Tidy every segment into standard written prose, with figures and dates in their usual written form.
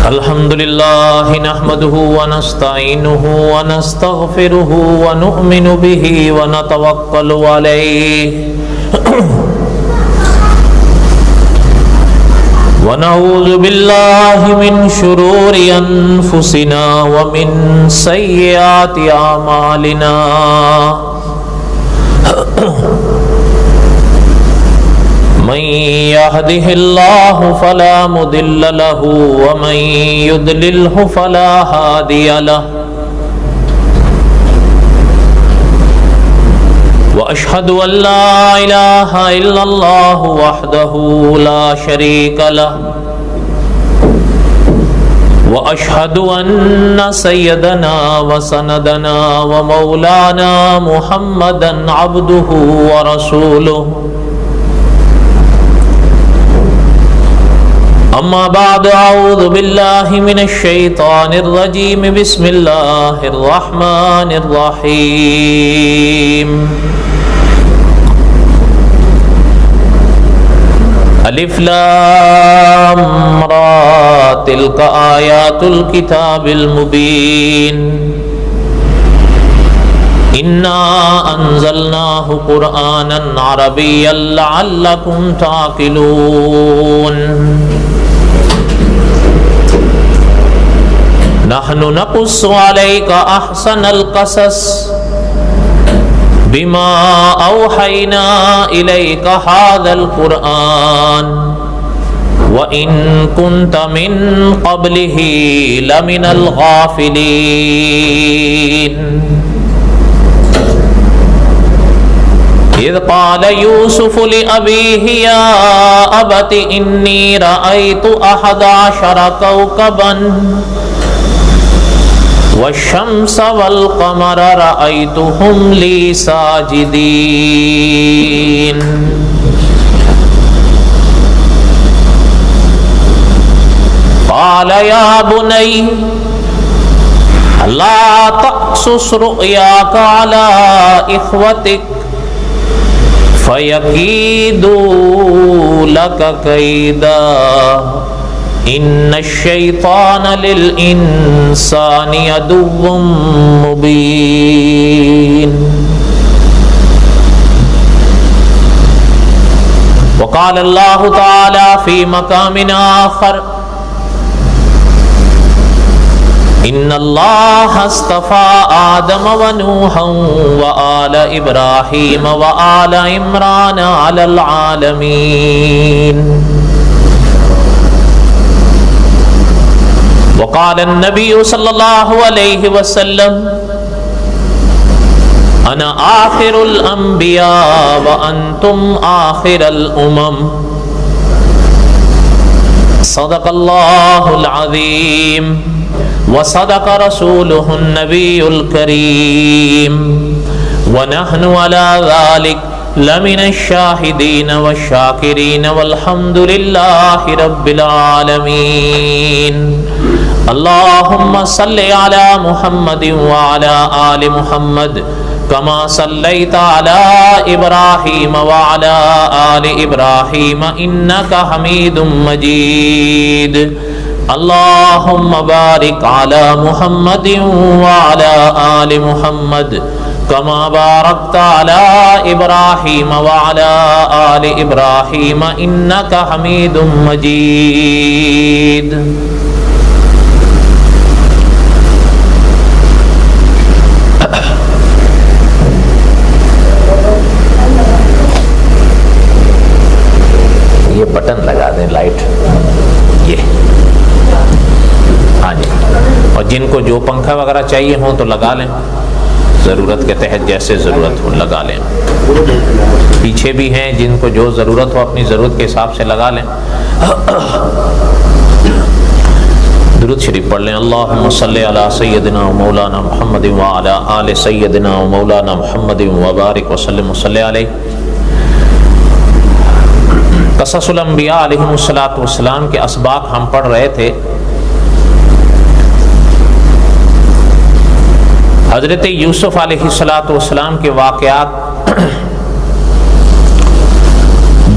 الحمد لله نحمده ونستعينه ونستغفره ونؤمن به ونتوكل عليه ونعوذ بالله من شرور أنفسنا ومن سيئات أعمالنا من يهده الله فلا مضل له ومن يضلله فلا هادي له وأشهد أن لا إله إلا الله وحده لا شريك له وأشهد أن سيدنا وسندنا ومولانا محمدا عبده ورسوله أما بعد أعوذ بالله من الشيطان الرجيم بسم الله الرحمن الرحيم الف لام را تلك آيات الكتاب المبين إنا أنزلناه قرآنا عربيا لعلكم تعقلون نحن نقص عليك أحسن القصص بما أوحينا إليك هذا القرآن وإن كنت من قبله لمن الغافلين إذ قال يوسف لأبيه يا أبت إني رأيت 11 كوكبا والشمس والقمر رأيتهم لي ساجدين قال يا بني لا تقصص رؤياك على إخوتك فيكيدوا لك كيدا إن الشيطان للإنسان عدو مبين وقال الله تعالى في مقام آخر إن الله اصطفى آدم ونوحا وآل إبراهيم وآل عمران على العالمين وقال النبي صلى الله عليه وسلم أنا آخر الأنبياء وأنتم آخر الأمم صدق الله العظيم وصدق رسوله النبي الكريم ونحن على ذلك لمن الشاهدين والشاكرين والحمد لله رب العالمين اللهم صل على محمد وعلى آل محمد كما صليت على إبراهيم وعلى آل إبراهيم إنك حميد مجيد اللهم بارك على محمد وعلى آل محمد كما باركت على إبراهيم وعلى آل إبراهيم إنك حميد مجيد یہ بٹن لگا دیں لائٹ یہ ہاں جی اور جن کو جو پنکھا وغیرہ چاہیے ہوں تو لگا لیں ضرورت کے تحت جیسے ضرورت ہو لگا لیں پیچھے بھی ہیں جن کو جو ضرورت ہو اپنی ضرورت کے حساب سے لگا لیں درود شریف پڑھ لیں اللہم صلی علی سیدنا و مولانا محمد وعلی آل سیدنا و مولانا محمد وبارک وسلم وصلی علیہ قصص الانبیاء علیہم السلام کے اسباق ہم پڑھ رہے تھے حضرت یوسف علیہ السلام کے واقعات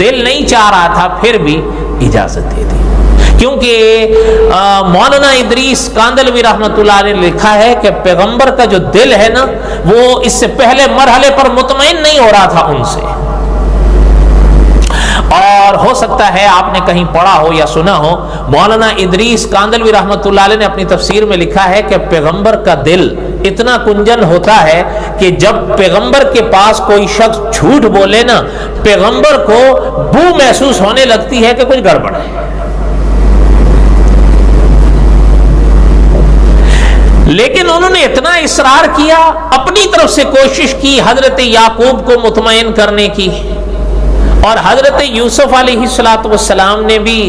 دل نہیں چاہ رہا تھا پھر بھی اجازت دے دی، کیونکہ مولانا ادریس کاندلوی رحمۃ اللہ علیہ نے لکھا ہے کہ پیغمبر کا جو دل ہے نا وہ اس سے پہلے مرحلے پر مطمئن نہیں ہو رہا تھا ان سے، اور ہو سکتا ہے آپ نے کہیں پڑھا ہو یا سنا ہو، مولانا ادریس کاندلوی رحمۃ اللہ علیہ نے اپنی تفسیر میں لکھا ہے کہ پیغمبر کا دل اتنا کنجن ہوتا ہے کہ جب پیغمبر کے پاس کوئی شخص جھوٹ بولے نا، پیغمبر کو بو محسوس ہونے لگتی ہے کہ کچھ گڑبڑ ہے۔ لیکن انہوں نے اتنا اصرار کیا، اپنی طرف سے کوشش کی حضرت یعقوب کو مطمئن کرنے کی، اور حضرت یوسف علیہ السلام نے بھی،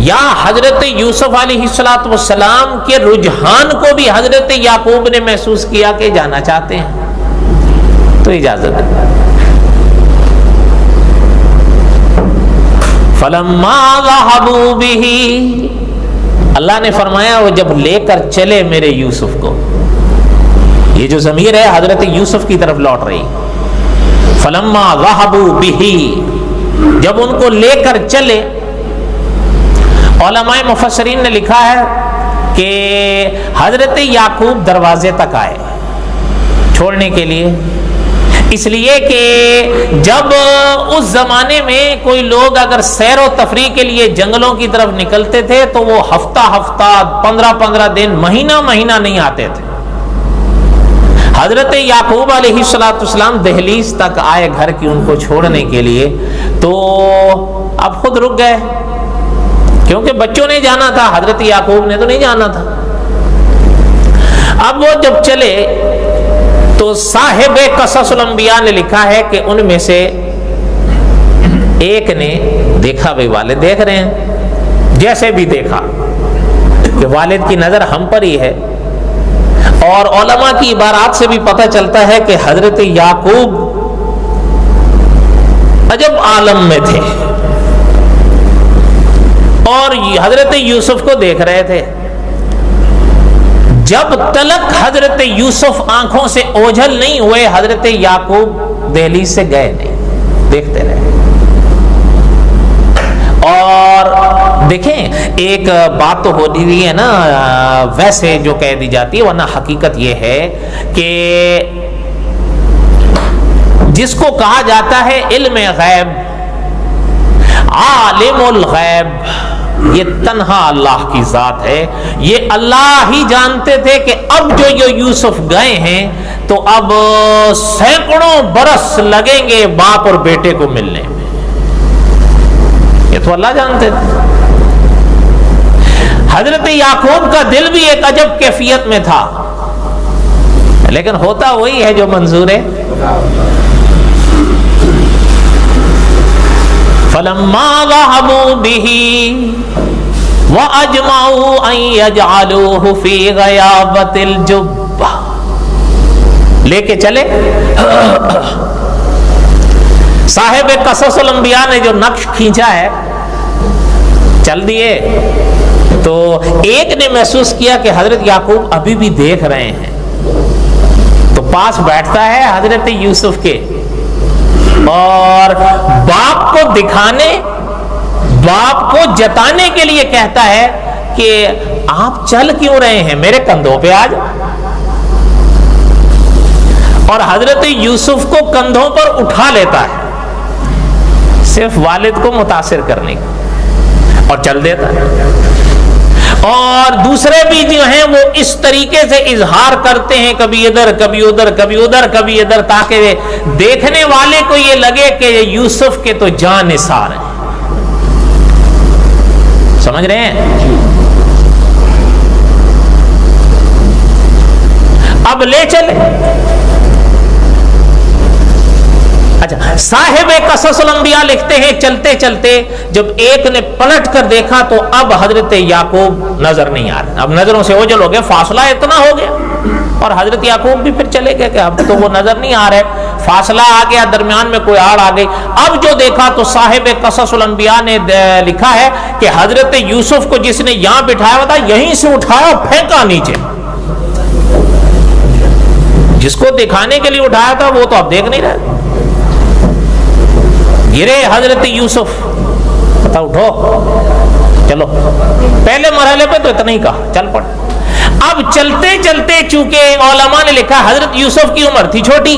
یا حضرت یوسف علیہ السلام کے رجحان کو بھی حضرت یعقوب نے محسوس کیا کہ جانا چاہتے ہیں تو اجازت ہے۔ فَلَمَّا ذَهَبُوا بِهِ، اللہ نے فرمایا وہ جب لے کر چلے میرے یوسف کو، یہ جو ضمیر ہے حضرت یوسف کی طرف لوٹ رہی، فَلَمَّا ذَهَبُوا بِهِ، جب ان کو لے کر چلے، علماء مفسرین نے لکھا ہے کہ حضرت یعقوب دروازے تک آئے چھوڑنے کے لیے، اس لیے کہ جب اس زمانے میں کوئی لوگ اگر سیر و تفریح کے لیے جنگلوں کی طرف نکلتے تھے تو وہ ہفتہ 15 دن مہینہ نہیں آتے تھے۔ حضرت یعقوب علیہ السلام دہلیز تک آئے گھر کی ان کو چھوڑنے کے لیے، تو اب خود رک گئے کیونکہ بچوں نے جانا تھا، حضرت یعقوب نے تو نہیں جانا تھا۔ اب وہ جب چلے تو صاحب قصص الانبیاء نے لکھا ہے کہ ان میں سے ایک نے دیکھا بھائی والد دیکھ رہے ہیں، جیسے بھی دیکھا کہ والد کی نظر ہم پر ہی ہے، اور علماء کی عبارات سے بھی پتہ چلتا ہے کہ حضرت یعقوب عجب عالم میں تھے اور حضرت یوسف کو دیکھ رہے تھے۔ جب تلک حضرت یوسف آنکھوں سے اوجھل نہیں ہوئے، حضرت یعقوب دہلیز سے گئے نہیں، دیکھتے رہے۔ اور دیکھیں ایک بات تو ہوتی ہوئی ہے نا، ویسے جو کہہ دی جاتی ہے، ورنہ حقیقت یہ ہے کہ جس کو کہا جاتا ہے علم غیب، عالم الغیب، یہ تنہا اللہ کی ذات ہے۔ یہ اللہ ہی جانتے تھے کہ اب جو یوسف گئے ہیں تو اب سینکڑوں برس لگیں گے باپ اور بیٹے کو ملنے میں، یہ تو اللہ جانتے تھے۔ حضرت یعقوب کا دل بھی ایک عجب کیفیت میں تھا، لیکن ہوتا وہی ہے جو منظور ہے۔ فَلَمَّا ذَهَبُوا بِهِ وَأَجْمَعُوا أَن يَجْعَلُوهُ فِي غَيَابَةِ الْجُبِّ، لے کے چلے۔ صاحب قصص الانبیاء نے جو نقش کھینچا ہے، چل دیے تو ایک نے محسوس کیا کہ حضرت یعقوب ابھی بھی دیکھ رہے ہیں، تو پاس بیٹھتا ہے حضرت یوسف کے اور باپ کو دکھانے، باپ کو جتانے کے لیے کہتا ہے کہ آپ چل کیوں رہے ہیں، میرے کندھوں پہ آ جاؤ۔ اور حضرت یوسف کو کندھوں پر اٹھا لیتا ہے صرف والد کو متاثر کرنے کا، اور چل دیتا ہے۔ اور دوسرے بھی جو ہیں وہ اس طریقے سے اظہار کرتے ہیں، کبھی ادھر کبھی ادھر، کبھی ادھر کبھی ادھر، تاکہ دیکھنے والے کو یہ لگے کہ یوسف کے تو جان نثار ہیں۔ سمجھ رہے ہیں؟ اب لے چلے۔ اچھا، صاحب قصص الانبیاء لکھتے ہیں چلتے چلتے جب ایک نے پلٹ کر دیکھا تو اب حضرت یعقوب نظر نہیں آ رہے، اب نظروں سے اوجھل ہو گیا، فاصلہ اتنا ہو گیا، اور حضرت یعقوب بھی پھر چلے گئے کہ اب تو وہ نظر نہیں آ رہے، فاصلہ آ گیا، درمیان میں کوئی آڑ آ گئی۔ اب جو دیکھا تو صاحب قصص الانبیاء نے لکھا ہے کہ حضرت یوسف کو جس نے یہاں بٹھایا ہوا تھا یہیں سے اٹھایا پھینکا نیچے، جس کو دکھانے کے لیے اٹھایا تھا وہ تو اب دیکھ نہیں رہے۔ یہ رہے حضرت یوسف، بتا اٹھو چلو، پہلے مرحلے پہ تو اتنا ہی کہا چل پڑ۔ اب چلتے چلتے چونکہ علماء نے لکھا حضرت یوسف کی عمر تھی چھوٹی،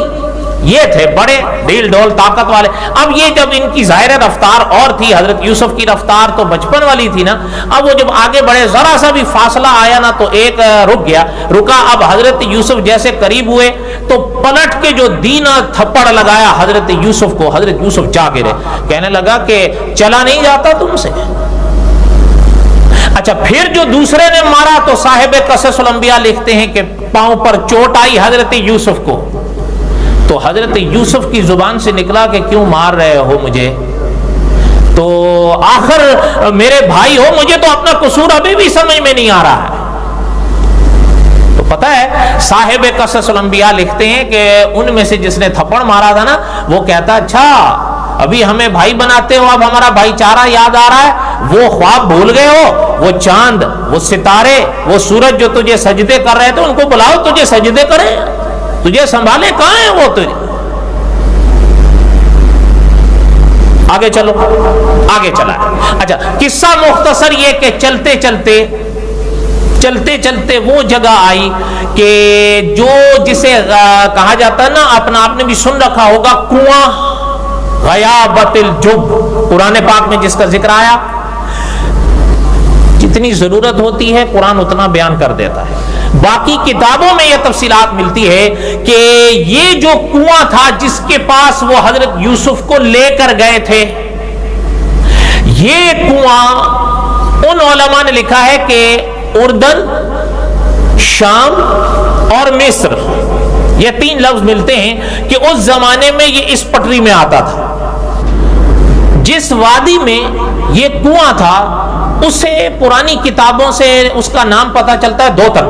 یہ تھے بڑے ڈھیل ڈھول طاقت والے۔ اب یہ جب ان کی ظاہر رفتار اور تھی، حضرت یوسف کی رفتار تو بچپن والی تھی نا، اب وہ جب آگے بڑھے ذرا سا بھی فاصلہ آیا نا تو ایک رک گیا، رکا۔ اب حضرت یوسف جیسے قریب ہوئے تو پلٹ کے جو دینا تھپڑ لگایا حضرت یوسف کو، حضرت یوسف جا گرے، کہنے لگا کہ چلا نہیں جاتا تم سے۔ اچھا پھر جو دوسرے نے مارا تو صاحب قصص الانبیاء لکھتے ہیں کہ پاؤں پر چوٹ آئی حضرت یوسف کو، تو حضرت یوسف کی زبان سے نکلا کہ کیوں مار رہے ہو مجھے، تو آخر میرے بھائی ہو، مجھے تو اپنا قصور ابھی بھی سمجھ میں نہیں آ رہا ہے۔ تو پتہ ہے صاحب قصص الانبیاء لکھتے ہیں کہ ان میں سے جس نے تھپڑ مارا تھا نا، وہ کہتا اچھا ابھی ہمیں بھائی بناتے ہو، اب ہمارا بھائی چارہ یاد آ رہا ہے، وہ خواب بھول گئے ہو، وہ چاند، وہ ستارے، وہ سورج جو تجھے سجدے کر رہے تھے، ان کو بلاؤ تجھے سجدے کریں، تجھے سنبھالے، کہاں ہیں وہ تجھے؟ آگے چلو، آگے چلا۔ اچھا قصہ مختصر یہ کہ چلتے چلتے وہ جگہ آئی کہ جو جسے کہا جاتا ہے نا، اپنا آپ نے بھی سن رکھا ہوگا، کنواں غیابت الجب، قرآن پاک میں جس کا ذکر آیا۔ جتنی ضرورت ہوتی ہے قرآن اتنا بیان کر دیتا ہے، باقی کتابوں میں یہ تفصیلات ملتی ہے کہ یہ جو کنواں تھا جس کے پاس وہ حضرت یوسف کو لے کر گئے تھے، یہ کنواں ان علماء نے لکھا ہے کہ اردن، شام اور مصر، یہ تین لفظ ملتے ہیں کہ اس زمانے میں یہ اس پٹری میں آتا تھا۔ جس وادی میں یہ کنواں تھا اسے پرانی کتابوں سے اس کا نام پتہ چلتا ہے دوتن۔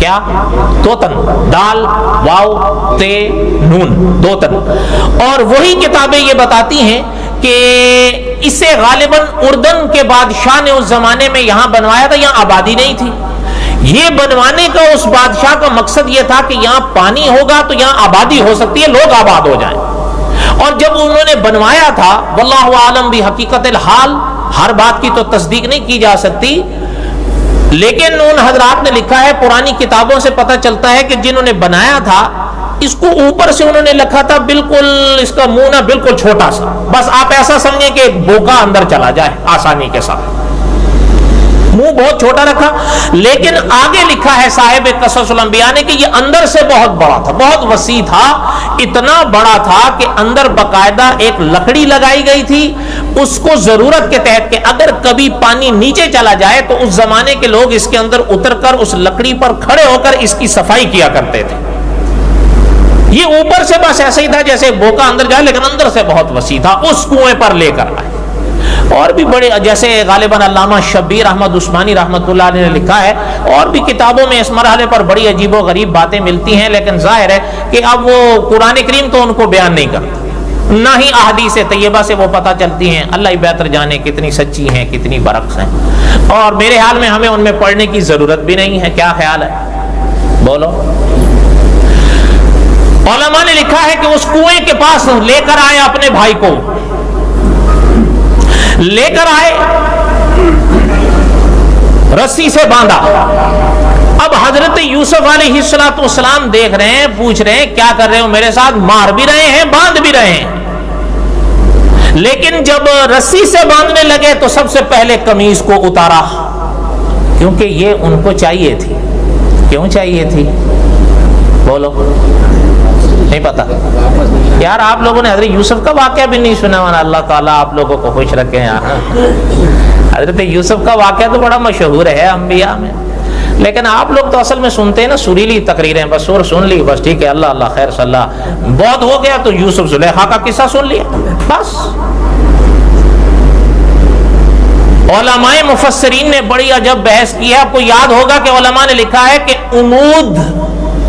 کیا؟ دوتن، دال واو تے نون، دوتن۔ اور وہی کتابیں یہ بتاتی ہیں کہ اسے غالباً اردن کے بادشاہ نے اس زمانے میں یہاں بنوایا تھا، یہاں آبادی نہیں تھی۔ یہ بنوانے کا اس بادشاہ کا مقصد یہ تھا کہ یہاں پانی ہوگا تو یہاں آبادی ہو سکتی ہے، لوگ آباد ہو جائیں۔ اور جب انہوں نے بنوایا تھا، واللہ عالم بحقیقت الحال، ہر بات کی تو تصدیق نہیں کی جا سکتی، لیکن ان حضرات نے لکھا ہے، پرانی کتابوں سے پتہ چلتا ہے کہ جنہوں نے بنایا تھا اس کو اوپر سے انہوں نے لکھا تھا بالکل، اس کا منہ نہ بالکل چھوٹا سا، بس آپ ایسا سمجھیں کہ بوکا اندر چلا جائے آسانی کے ساتھ، منہ بہت چھوٹا رکھا۔ لیکن آگے لکھا ہے صاحب قصص الانبیاء نے کہ یہ اندر سے بہت بڑا تھا، بہت وسیع تھا، اتنا بڑا تھا کہ اندر باقاعدہ ایک لکڑی لگائی گئی تھی، اس کو ضرورت کے تحت کہ اگر کبھی پانی نیچے چلا جائے تو اس زمانے کے لوگ اس کے اندر اتر کر اس لکڑی پر کھڑے ہو کر اس کی صفائی کیا کرتے تھے۔ یہ اوپر سے بس ایسا ہی تھا جیسے بوکا اندر جائے، لیکن اندر سے بہت وسیع تھا، اس کنویں پر لے کر آئے۔ اور بھی بڑے، جیسے غالباً علامہ شبیر احمد عثمانی رحمۃ اللہ علیہ نے لکھا ہے، اور بھی کتابوں میں اس مرحلے پر بڑی عجیب و غریب باتیں ملتی ہیں، لیکن ظاہر ہے کہ اب وہ قرآن کریم تو ان کو بیان نہیں کرتا، نہ ہی احادیث طیبہ سے وہ پتہ چلتی ہیں، اللہ ہی بہتر جانے کتنی سچی ہیں کتنی برعکس ہیں، اور میرے حال میں ہمیں ان میں پڑھنے کی ضرورت بھی نہیں ہے۔ کیا خیال ہے؟ بولو۔ علماء نے لکھا ہے کہ اس کنویں کے پاس لے کر آئے اپنے بھائی کو، لے کر آئے، رسی سے باندھا۔ اب حضرت یوسف علیہ السلام دیکھ رہے ہیں، پوچھ رہے ہیں کیا کر رہے ہو میرے ساتھ؟ مار بھی رہے ہیں باندھ بھی رہے ہیں، لیکن جب رسی سے باندھنے لگے تو سب سے پہلے قمیص کو اتارا، کیونکہ یہ ان کو چاہیے تھی۔ کیوں چاہیے تھی؟ بولو، نہیں پتا؟ یار آپ لوگوں نے حضرت یوسف کا واقعہ بھی نہیں سنا ہونا، اللہ تعالیٰ آپ لوگوں کو خوش رکھے یار۔ حضرت یوسف کا واقعہ تو بڑا مشہور ہے انبیاء میں، لیکن آپ لوگ تو اصل میں سنتے ہیں نا سریلی تقریریں، بس سور سن لی، بس ٹھیک ہے اللہ اللہ خیر صلی اللہ، بہت ہو گیا تو یوسف زلیخا کا قصہ سن لیا بس۔ علماء مفسرین نے بڑی عجب بحث کی ہے، آپ کو یاد ہوگا کہ علماء نے لکھا ہے کہ عمود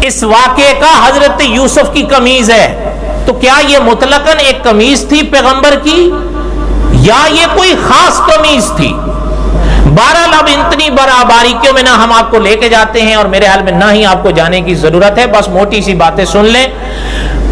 اس واقعے کا حضرت یوسف کی قمیض ہے، تو کیا یہ مطلقاً ایک قمیض تھی پیغمبر کی یا یہ کوئی خاص قمیض تھی؟ بہرحال اب اتنی بڑا باریکیوں میں نہ ہم آپ کو لے کے جاتے ہیں، اور میرے حال میں نہ ہی آپ کو جانے کی ضرورت ہے، بس موٹی سی باتیں سن لیں۔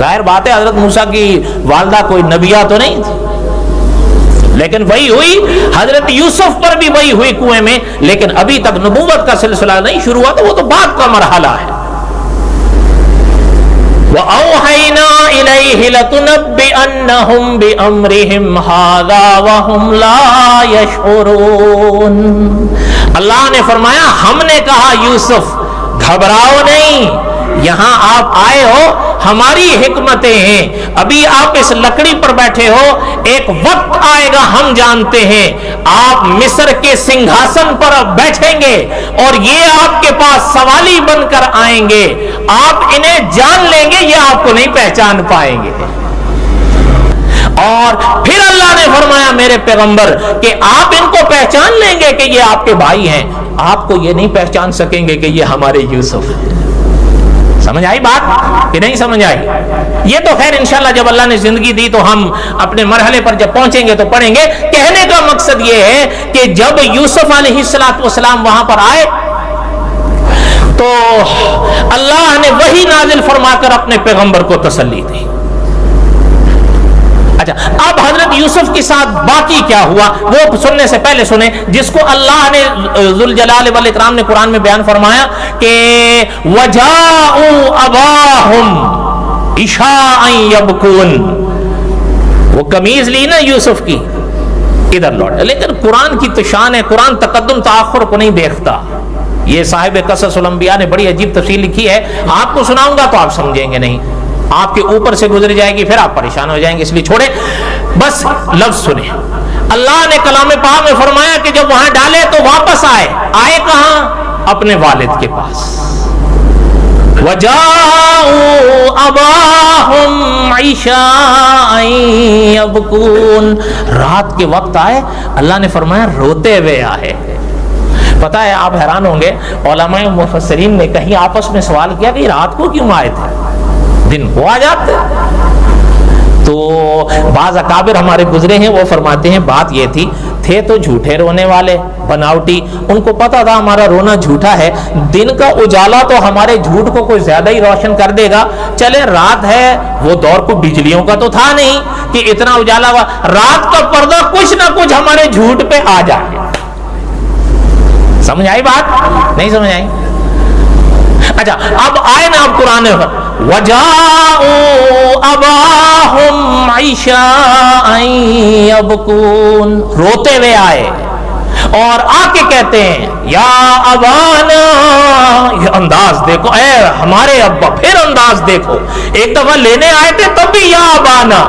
ظاہر بات ہے حضرت موسیٰ کی والدہ کوئی نبیہ تو نہیں تھی، لیکن وہی ہوئی، حضرت یوسف پر بھی وہی ہوئی کنویں میں، لیکن ابھی تک نبوت کا سلسلہ نہیں شروع ہوا، تو وہ تو بعد کا مرحلہ ہے۔ وَأَوْحَيْنَا إِلَيْهِ لَتُنَبِّئَنَّهُمْ بِأَمْرِهِمْ هَذَا وَهُمْ لَا يَشْعُرُونَ۔ اللہ نے فرمایا ہم نے کہا یوسف گھبراؤ نہیں، یہاں آپ آئے ہو، ہماری حکمتیں ہیں، ابھی آپ اس لکڑی پر بیٹھے ہو، ایک وقت آئے گا ہم جانتے ہیں آپ مصر کے سنگھاسن پر بیٹھیں گے اور یہ آپ کے پاس سوالی بن کر آئیں گے، آپ انہیں جان لیں گے، یہ آپ کو نہیں پہچان پائیں گے۔ اور پھر اللہ نے فرمایا میرے پیغمبر کہ آپ ان کو پہچان لیں گے کہ یہ آپ کے بھائی ہیں، آپ کو یہ نہیں پہچان سکیں گے کہ یہ ہمارے یوسف ہیں۔ سمجھ آئی بات کہ نہیں سمجھ آئی؟ یہ تو خیر انشاءاللہ جب اللہ نے زندگی دی تو ہم اپنے مرحلے پر جب پہنچیں گے تو پڑھیں گے۔ کہنے کا مقصد یہ ہے کہ جب یوسف علیہ السلام وہاں پر آئے تو اللہ نے وحی نازل فرما کر اپنے پیغمبر کو تسلی دی۔ اچھا، اب حضرت یوسف کے ساتھ باقی کیا ہوا وہ سننے سے پہلے سنیں، جس کو اللہ نے ذوالجلال والاکرام نے قرآن میں بیان فرمایا کہ وَجَاءُوا أَبَاهُمْ عِشَاءً يَبْكُونَ، وہ قمیض لی نا یوسف کی، ادھر لوٹ، لیکن قرآن کی تو شان ہے، قرآن تقدم تاخر کو نہیں دیکھتا۔ یہ صاحب قصص الانبیاء نے بڑی عجیب تفصیل لکھی ہے، آپ کو سناؤں گا تو آپ سمجھیں گے نہیں، آپ کے اوپر سے گزر جائے گی، پھر آپ پریشان ہو جائیں گے، اس لیے چھوڑیں، بس لفظ سنیں۔ اللہ نے کلام پاک میں فرمایا کہ جب وہاں ڈالے تو واپس آئے کہاں؟ اپنے والد کے پاس۔ وَجَاءُوا أَبَاهُمْ عِشَاءً يَبْكُونَ، رات کے وقت آئے، اللہ نے فرمایا روتے ہوئے آئے۔ پتہ ہے آپ حیران ہوں گے، علماء مفسرین نے کہیں آپس میں سوال کیا کہ رات کو کیوں آئے تھے، دن کو آ جاتے؟ تو بعض اکابر ہمارے گزرے ہیں وہ فرماتے ہیں بات یہ تھی، تھے تو جھوٹے رونے والے بناوٹی، ان کو پتا تھا ہمارا رونا جھوٹا ہے، دن کا اجالا تو ہمارے جھوٹ کو کوئی زیادہ ہی روشن کر دے گا، چلے رات ہے، وہ دور کو بجلیوں کا تو تھا نہیں کہ اتنا اجالا ہوا، رات کا پردہ کچھ نہ کچھ ہمارے جھوٹ پہ آ جائے۔ سمجھ آئی بات؟ نہیں سمجھ آئی؟ اچھا اب آئے نا اب قرآن میں وَجَاءُوا أَبَاهُمْ عِشَاءً يَبْكُونَ، روتے ہوئے آئے اور آ کے کہتے ہیں یا ابانا، یہ انداز دیکھو، اے ہمارے ابا، پھر انداز دیکھو، ایک دفعہ لینے آئے تھے تب بھی یا ابانا،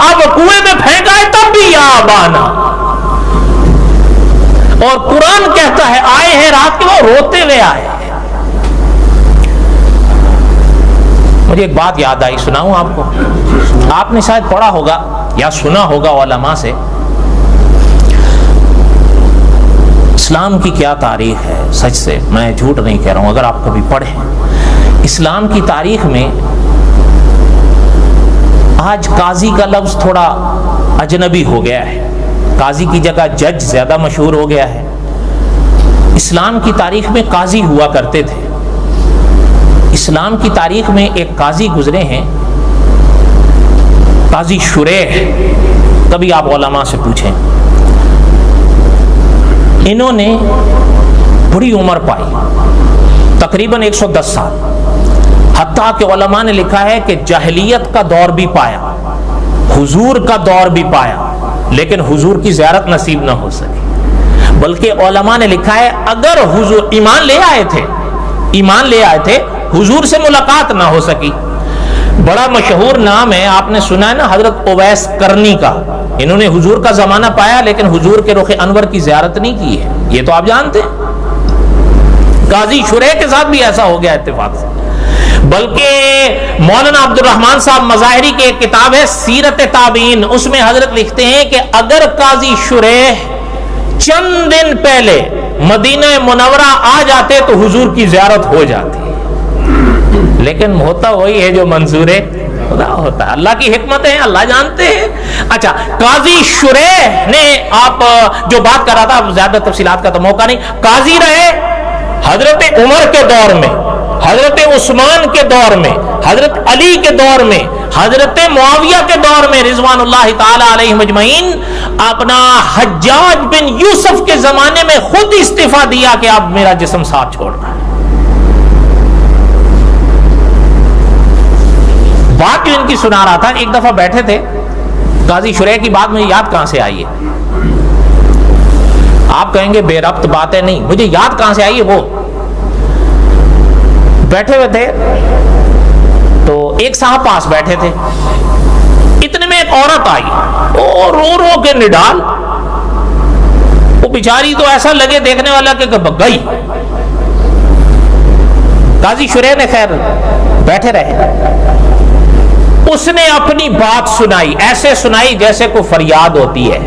اب کنویں میں پھینک آئے تب بھی یا ابانا، اور قرآن کہتا ہے آئے ہیں رات کے وہ روتے ہوئے آئے۔ مجھے ایک بات یاد آئی، سناؤں آپ کو، آپ نے شاید پڑھا ہوگا یا سنا ہوگا علماء سے، اسلام کی کیا تاریخ ہے، سچ سے میں جھوٹ نہیں کہہ رہا ہوں، اگر آپ کبھی پڑھیں اسلام کی تاریخ میں، آج قاضی کا لفظ تھوڑا اجنبی ہو گیا ہے، قاضی کی جگہ جج زیادہ مشہور ہو گیا ہے۔ اسلام کی تاریخ میں قاضی ہوا کرتے تھے، اسلام کی تاریخ میں ایک قاضی گزرے ہیں، قاضی شریح، کبھی آپ علماء سے پوچھیں، انہوں نے بڑی عمر پائی، تقریباً 110 سال، حتیٰ کہ علماء نے لکھا ہے کہ جاہلیت کا دور بھی پایا، حضور کا دور بھی پایا، لیکن حضور کی زیارت نصیب نہ ہو سکی، بلکہ علماء نے لکھا ہے اگر حضور ایمان لے آئے تھے حضور سے ملاقات نہ ہو سکی۔ بڑا مشہور نام ہے، آپ نے سنا ہے نا، حضرت اویس کرنی کا، انہوں نے حضور کا زمانہ پایا لیکن حضور کے رخ انور کی زیارت نہیں کی ہے، یہ تو آپ جانتے ہیں۔ قاضی شریح کے ساتھ بھی ایسا ہو گیا اتفاق سے، بلکہ مولانا عبد الرحمن صاحب مظاہری کی ایک کتاب ہے سیرت تابعین، اس میں حضرت لکھتے ہیں کہ اگر قاضی شریح چند دن پہلے مدینہ منورہ آ جاتے تو حضور کی زیارت ہو جاتی، لیکن ہوتا وہی ہے جو منظور خدا ہوتا ہے، اللہ کی حکمتیں ہیں، اللہ جانتے ہیں۔ اچھا، قاضی شریح نے، آپ جو بات کر رہا تھا، زیادہ تفصیلات کا تو موقع نہیں، قاضی رہے حضرت عمر کے دور میں، حضرت عثمان کے دور میں، حضرت علی کے دور میں، حضرت معاویہ کے دور میں رضوان اللہ تعالی علیہم اجمعین، اپنا حجاج بن یوسف کے زمانے میں خود استعفا دیا کہ اب میرا جسم ساتھ چھوڑنا ہے۔ بات جو ان کی سنا رہا تھا، ایک دفعہ بیٹھے تھے، قاضی شریح کی بات مجھے یاد کہاں سے آئی ہے؟ آپ کہیں گے بے ربط باتیں نہیں، مجھے یاد کہاں سے آئی ہے؟ وہ بیٹھے ہوئے تھے تو ایک صاحب پاس بیٹھے تھے، اتنے میں ایک عورت آئی اور رو رو کے نڈال، وہ بیچاری تو ایسا لگے دیکھنے والا کہ گئی۔ قاضی شریح نے خیر بیٹھے رہے، اس نے اپنی بات سنائی، ایسے سنائی جیسے کوئی فریاد ہوتی ہے۔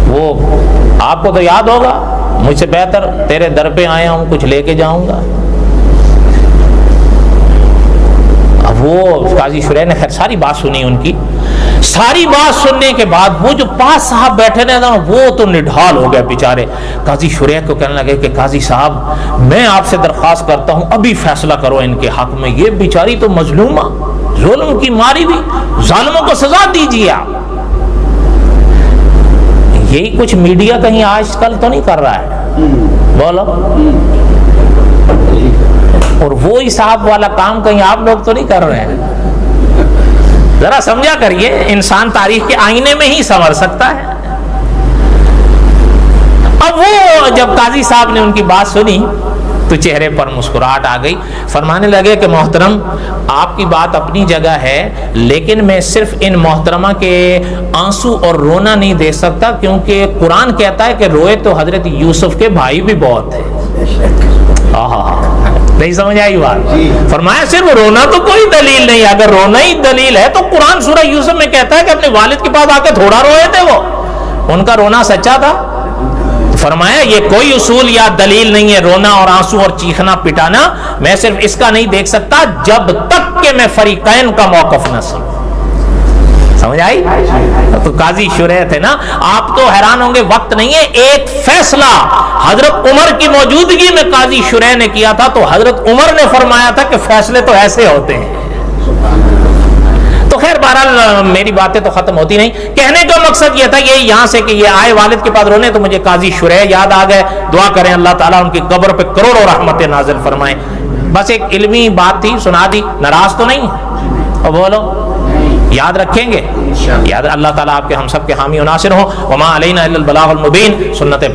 وہ آپ کو تو یاد ہوگا، مجھ سے بہتر تیرے در پہ آیا ہوں، کچھ لے کے جاؤں گا۔ اب وہ قاضی شریح نے خیر ساری بات سنی ان کی، ساری بات سننے کے بعد وہ جو پاس صاحب بیٹھے رہے تھے وہ تو نڈھال ہو گئے بیچارے۔ قاضی شریح کو کہنے لگے کہ قاضی صاحب میں آپ سے درخواست کرتا ہوں ابھی فیصلہ کرو ان کے حق میں، یہ بیچاری تو مظلومہ، ظلم کی ماری بھی، ظالموں کو سزا دیجیے آپ۔ یہی کچھ میڈیا کہیں آج کل تو نہیں کر رہا ہے، بولو؟ اور وہی صاحب والا کام کہیں آپ لوگ تو نہیں کر رہے ہیں؟ ذرا سمجھا کریے، انسان تاریخ کے آئینے میں ہی سنور سکتا ہے۔ اب وہ جب قاضی صاحب نے ان کی بات سنی تو چہرے پر مسکراہٹ آ گئی، فرمانے لگے کہ محترم آپ کی بات اپنی جگہ ہے، لیکن میں صرف ان محترمہ کے آنسو اور رونا نہیں دیکھ سکتا، کیونکہ قرآن کہتا ہے کہ روئے تو حضرت یوسف کے بھائی بھی بہت تھے۔ نہیں سمجھ آئی بات؟ فرمایا صرف رونا تو کوئی دلیل نہیں، اگر رونا ہی دلیل ہے تو قرآن سورہ یوسف میں کہتا ہے کہ اپنے والد کے پاس آ کے تھوڑا روئے تھے، وہ ان کا رونا سچا تھا۔ فرمایا یہ کوئی اصول یا دلیل نہیں ہے رونا اور آنسو اور چیخنا پٹانا، میں صرف اس کا نہیں دیکھ سکتا جب تک کہ میں فریقین کا موقف نہ سنوں۔ سمجھ آئی؟ تو قاضی شریح تھے نا، آپ تو حیران ہوں گے، وقت نہیں ہے، ایک فیصلہ حضرت عمر کی موجودگی میں قاضی شریح نے کیا تھا تو حضرت عمر نے فرمایا تھا کہ فیصلے تو ایسے ہوتے ہیں۔ تو خیر بہرحال میری باتیں تو ختم ہوتی نہیں، کہنے کا مقصد یہ تھا، یہ یہاں سے کہ یہ آئے والد کے پاس رونے تو مجھے قاضی شریح یاد آ گئے، دعا کریں اللہ تعالیٰ ان کی قبر پہ کروڑوں رحمتیں نازل فرمائیں۔ بس ایک علمی بات تھی، سنا دی، ناراض تو نہیں؟ اور بولو یاد رکھیں گے؟ یاد اللہ تعالیٰ آپ کے ہم سب کے حامی و ناصر ہوں۔ وما علینا الا البلاغ المبین، سنتیں